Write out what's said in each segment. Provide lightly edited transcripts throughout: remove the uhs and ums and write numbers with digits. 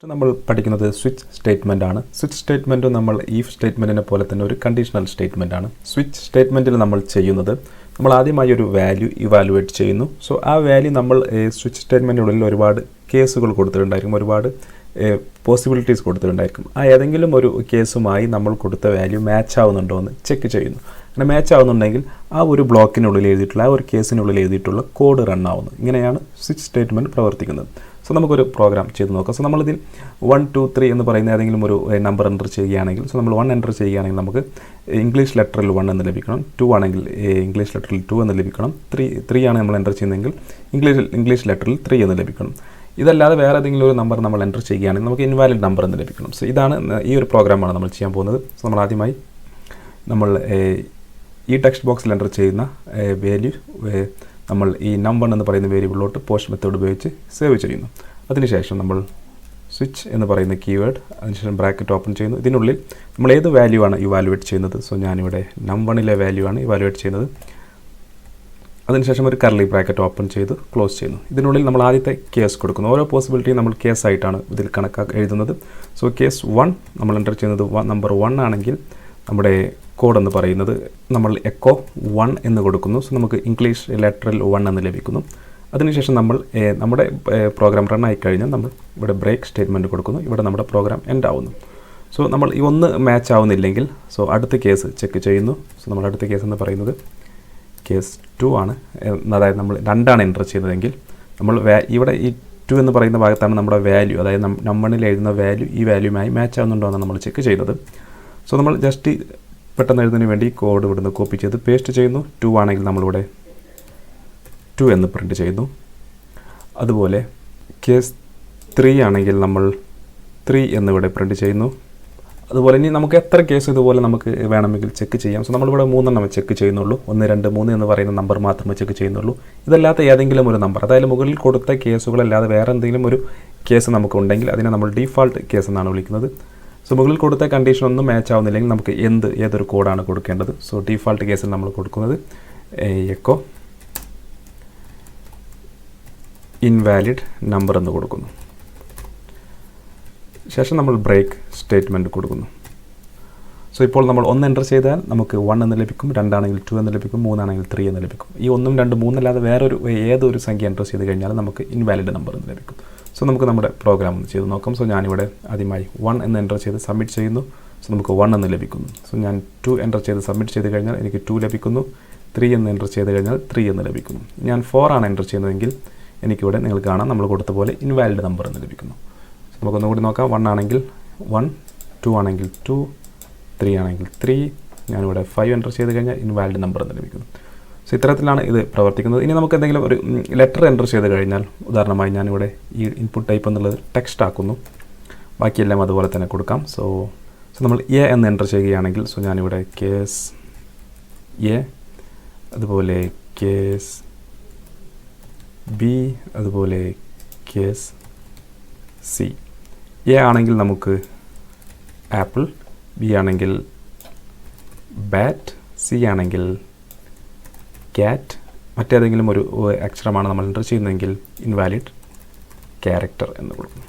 നമ്മൾ പഠിക്കുന്നത് switch statement ആണ്. സ്വിച്ച് സ്റ്റേറ്റ്മെൻറ്റ് നമ്മൾ ഈഫ് സ്റ്റേറ്റ്മെൻറ്റിനെ പോലെ തന്നെ ഒരു കണ്ടീഷണൽ സ്റ്റേറ്റ്മെൻ്റ് ആണ്. സ്വിച്ച് സ്റ്റേറ്റ്മെൻറ്റിൽ നമ്മൾ ചെയ്യുന്നത് നമ്മൾ ആദ്യമായി ഒരു വാല്യൂ ഇവാലുവേറ്റ് ചെയ്യുന്നു. സോ ആ വാല്യൂ നമ്മൾ സ്വിച്ച് സ്റ്റേറ്റ്മെൻറ്റിനുള്ളിൽ ഒരുപാട് കേസുകൾ കൊടുത്തിട്ടുണ്ടായിരിക്കും, ഒരുപാട് പോസിബിലിറ്റീസ് കൊടുത്തിട്ടുണ്ടായിരിക്കും. ആ ഏതെങ്കിലും ഒരു കേസുമായി നമ്മൾ കൊടുത്ത വാല്യൂ മാച്ച് ആവുന്നുണ്ടോ എന്ന് ചെക്ക് ചെയ്യുന്നു. അങ്ങനെ മാച്ച് ആവുന്നുണ്ടെങ്കിൽ ആ ഒരു ബ്ലോക്കിനുള്ളിൽ എഴുതിയിട്ടുള്ള ആ ഒരു കേസിനുള്ളിൽ എഴുതിയിട്ടുള്ള കോഡ് റൺ ആവുന്നു. ഇങ്ങനെയാണ് സ്വിച്ച് സ്റ്റേറ്റ്മെൻറ്റ് പ്രവർത്തിക്കുന്നത്. സോ നമുക്കൊരു പ്രോഗ്രാം ചെയ്ത് നോക്കാം. സോ നമ്മളിതിൽ 1 2 3 എന്ന് പറയുന്ന ഏതെങ്കിലും ഒരു നമ്പർ എൻ്റർ ചെയ്യുകയാണെങ്കിൽ, സോ നമ്മൾ 1 എൻ്റർ ചെയ്യുകയാണെങ്കിൽ നമുക്ക് ഇംഗ്ലീഷ് ലെറ്ററിൽ 1 എന്ന് ലഭിക്കണം. 2 ആണെങ്കിൽ ഇംഗ്ലീഷ് ലെറ്ററിൽ 2 എന്ന് ലഭിക്കണം. 3 ആണ് നമ്മൾ എൻ്റർ ചെയ്യുന്നതെങ്കിൽ ഇംഗ്ലീഷ് ലെറ്ററിൽ 3 എന്ന് ലഭിക്കണം. ഇതല്ലാതെ വേറെ ഏതെങ്കിലും ഒരു നമ്പർ നമ്മൾ എൻ്റർ ചെയ്യുകയാണെങ്കിൽ നമുക്ക് ഇൻവാലിഡ് നമ്പർ എന്ന് ലഭിക്കണം. സോ ഇതാണ് ഈ ഒരു പ്രോഗ്രാമാണ് നമ്മൾ ചെയ്യാൻ പോകുന്നത്. സോ നമ്മൾ ആദ്യമായി നമ്മൾ ഈ ടെക്സ്റ്റ് ബോക്സിൽ എൻ്റർ ചെയ്യുന്ന വാല്യൂ നമ്മൾ ഈ num1 എന്ന് പറയുന്ന വേരിയബിളിലോട്ട് പോസ്റ്റ് മെത്തേഡ് ഉപയോഗിച്ച് സേവ് ചെയ്യുന്നു. അതിനുശേഷം നമ്മൾ സ്വിച്ച് എന്ന് പറയുന്ന കീവേഡ്, അതിനുശേഷം ബ്രാക്കറ്റ് ഓപ്പൺ ചെയ്യുന്നു. ഇതിനുള്ളിൽ നമ്മൾ ഏത് വാല്യൂ ആണ് ഇവാലുവേറ്റ് ചെയ്യുന്നത്. സോ ഞാനിവിടെ num1ലെ വാല്യൂ ആണ് ഇവാലുവേറ്റ് ചെയ്യുന്നത്. അതിനുശേഷം ഒരു കർലി ബ്രാക്കറ്റ് ഓപ്പൺ ചെയ്ത് ക്ലോസ് ചെയ്യുന്നു. ഇതിനുള്ളിൽ നമ്മൾ ആദ്യത്തെ കേസ് കൊടുക്കുന്നു. ഓരോ പോസിബിലിറ്റിയും നമ്മൾ കേസ് ആയിട്ടാണ് ഇതിൽ എഴുതുന്നത്. സോ കേസ് 1 നമ്മൾ എൻ്റർ ചെയ്യുന്നത് നമ്പർ 1 ആണെങ്കിൽ നമ്മുടെ കോഡ് എന്ന് പറയുന്നത് നമ്മൾ എക്കോ 1 എന്ന് കൊടുക്കുന്നു. സോ നമുക്ക് ഇംഗ്ലീഷ് ലെറ്ററിൽ 1 എന്ന് ലഭിക്കുന്നു. അതിനുശേഷം നമ്മൾ നമ്മുടെ പ്രോഗ്രാം റൺ ആയിക്കഴിഞ്ഞാൽ നമ്മൾ ഇവിടെ ബ്രേക്ക് സ്റ്റേറ്റ്മെൻറ്റ് കൊടുക്കുന്നു. ഇവിടെ നമ്മുടെ പ്രോഗ്രാം എൻഡ് ആവുന്നു. സോ നമ്മൾ ഈ ഒന്ന് മാച്ച് ആവുന്നില്ലെങ്കിൽ സോ അടുത്ത കേസ് ചെക്ക് ചെയ്യുന്നു. സോ നമ്മൾ അടുത്ത കേസ് എന്ന് പറയുന്നത് കേസ് 2 ആണ്. അതായത് നമ്മൾ 2 ആണ് എൻ്റർ ചെയ്യുന്നതെങ്കിൽ നമ്മൾ ഇവിടെ ഈ 2 എന്ന് പറയുന്ന ഭാഗത്താണ് നമ്മുടെ വാല്യൂ, അതായത് num1ൽ എഴുതുന്ന വാല്യൂ ഈ വാല്യൂമായി മാച്ച് ആവുന്നുണ്ടോ എന്നാണ് നമ്മൾ ചെക്ക് ചെയ്യുന്നത്. സോ നമ്മൾ ജസ്റ്റ് പെട്ടെന്ന് എഴുതുന്നതിന് വേണ്ടി കോഡ് ഇവിടുന്ന് കോപ്പി ചെയ്ത് പേസ്റ്റ് ചെയ്യുന്നു. 2 ആണെങ്കിൽ നമ്മളിവിടെ 2 എന്ന് പ്രിൻറ്റ് ചെയ്യുന്നു. അതുപോലെ കേസ് 3 ആണെങ്കിൽ നമ്മൾ 3 എന്നിവിടെ പ്രിൻറ്റ് ചെയ്യുന്നു. അതുപോലെ ഇനി നമുക്ക് എത്ര കേസ് ഇതുപോലെ നമുക്ക് വേണമെങ്കിൽ ചെക്ക് ചെയ്യാം. സോ നമ്മളിവിടെ 3 എണ്ണം ചെക്ക് ചെയ്യുന്നുള്ളൂ. 1 2 3 എന്ന് പറയുന്ന നമ്പർ മാത്രമേ ചെക്ക് ചെയ്യുന്നുള്ളൂ. ഇതല്ലാത്ത ഏതെങ്കിലും ഒരു നമ്പർ, അതായത് മുകളിൽ കൊടുത്ത കേസുകളല്ലാതെ വേറെ എന്തെങ്കിലും ഒരു കേസ് നമുക്കുണ്ടെങ്കിൽ അതിനെ നമ്മൾ ഡീഫാൾട്ട് കേസ് എന്നാണ് വിളിക്കുന്നത്. സോ മുകളിൽ കൊടുത്ത കണ്ടീഷൻ ഒന്നും മാച്ച് ആവുന്നില്ലെങ്കിൽ നമുക്ക് ഏതൊരു കോഡാണ് കൊടുക്കേണ്ടത്. സോ ഡീഫാൾട്ട് കേസിൽ നമ്മൾ കൊടുക്കുന്നത് എക്കോ ഇൻവാലിഡ് നമ്പർ എന്ന് കൊടുക്കുന്നു. ശേഷം നമ്മൾ ബ്രേക്ക് സ്റ്റേറ്റ്മെൻറ്റ് കൊടുക്കുന്നു. സോ ഇപ്പോൾ നമ്മൾ 1 എൻ്റർ ചെയ്താൽ നമുക്ക് 1 എന്ന് ലഭിക്കും, 2 ആണെങ്കിൽ 2 എന്ന് ലഭിക്കും, 3 ആണെങ്കിൽ 3 എന്ന് ലഭിക്കും. ഈ 1 2 3 അല്ലാതെ ഏതൊരു സംഖ്യ എൻ്റർ ചെയ്ത് കഴിഞ്ഞാൽ നമുക്ക് ഇൻവാലിഡ് നമ്പർ എന്ന് ലഭിക്കും. സോ നമുക്ക് നമ്മുടെ പ്രോഗ്രാം ഒന്ന് ചെയ്ത് നോക്കാം. സോ ഞാനിവിടെ ആദ്യമായി 1 എന്ന് എൻ്റർ ചെയ്ത് സബ്മിറ്റ് ചെയ്യുന്നു. സോ നമുക്ക് 1 എന്ന് ലഭിക്കുന്നു. സോ ഞാൻ 2 എൻ്റർ ചെയ്ത് സബ്മിറ്റ് ചെയ്ത് കഴിഞ്ഞാൽ എനിക്ക് 2 ലഭിക്കുന്നു. 3 എന്ന് എൻ്റർ ചെയ്ത് കഴിഞ്ഞാൽ 3 എന്ന് ലഭിക്കുന്നു. ഞാൻ 4 ആണ് എൻ്റർ ചെയ്യുന്നതെങ്കിൽ എനിക്കിവിടെ നിങ്ങൾ കാണാം നമ്മൾ കൊടുത്ത പോലെ ഇൻവാലിഡ് നമ്പർ എന്ന് ലഭിക്കുന്നു. നമുക്കൊന്നുകൂടി നോക്കാം. 1 ആണെങ്കിൽ 1, 2 ആണെങ്കിൽ 2, 3 ആണെങ്കിൽ 3. ഞാനിവിടെ 5 എൻ്റർ ചെയ്ത് കഴിഞ്ഞാൽ ഇൻവാലിഡ് നമ്പർ എന്ന് ലഭിക്കുന്നു. സോ ഇത്തരത്തിലാണ് ഇത് പ്രവർത്തിക്കുന്നത്. ഇനി നമുക്ക് എന്തെങ്കിലും ഒരു ലെറ്റർ എൻ്റർ ചെയ്ത് കഴിഞ്ഞാൽ, ഉദാഹരണമായി ഞാനിവിടെ ഈ ഇൻപുട്ട് ടൈപ്പ് എന്നുള്ളത് ടെക്സ്റ്റ് ആക്കുന്നു. ബാക്കിയെല്ലാം അതുപോലെ തന്നെ കൊടുക്കാം. സോ നമ്മൾ എ എന്ന് എൻ്റർ ചെയ്യുകയാണെങ്കിൽ, സോ ഞാനിവിടെ കേസ് എ, അതുപോലെ കേസ് ബി, അതുപോലെ കേസ് സി. എ ആണെങ്കിൽ നമുക്ക് ആപ്പിൾ, ബി ആണെങ്കിൽ ബാറ്റ്, സി ആണെങ്കിൽ ക്യാറ്റ്, മറ്റേതെങ്കിലും ഒരു അക്ഷരമാണ് നമ്മൾ എൻ്റർ ചെയ്യുന്നതെങ്കിൽ ഇൻവാലിഡ് ക്യാരക്ടർ എന്ന് കൊടുക്കും.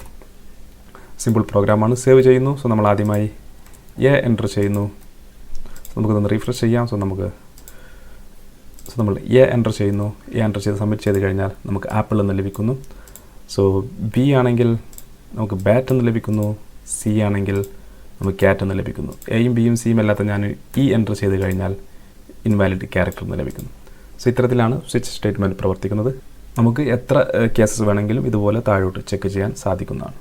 സിമ്പിൾ പ്രോഗ്രാമാണ്. സേവ് ചെയ്യുന്നു. സോ നമ്മൾ ആദ്യമായി എ എൻ്റർ ചെയ്യുന്നു. നമുക്കൊന്ന് റീഫ്രഷ് ചെയ്യാം. സോ നമ്മൾ എ എൻ്റർ ചെയ്യുന്നു. എ എൻ്റർ ചെയ്ത് സബ്മിറ്റ് ചെയ്ത് കഴിഞ്ഞാൽ നമുക്ക് ആപ്പിൾ എന്ന് ലഭിക്കുന്നു. സോ ബി ആണെങ്കിൽ നമുക്ക് ബാറ്റ് എന്ന് ലഭിക്കുന്നു. സി ആണെങ്കിൽ നമുക്ക് ക്യാറ്റ് എന്ന് ലഭിക്കുന്നു. എയും ബിയും സിയും അല്ലാത്ത ഞാൻ ഇ എൻ്റർ ചെയ്ത് കഴിഞ്ഞാൽ ഇൻവാലിഡ് ക്യാരക്ടർ എന്ന് ലഭിക്കുന്നു. സോ ഇത്തരത്തിലാണ് സ്വിച്ച് സ്റ്റേറ്റ്മെൻറ്റ് പ്രവർത്തിക്കുന്നത്. നമുക്ക് എത്ര കേസസ് വേണമെങ്കിലും ഇതുപോലെ താഴോട്ട് ചെക്ക് ചെയ്യാൻ സാധിക്കുന്നതാണ്.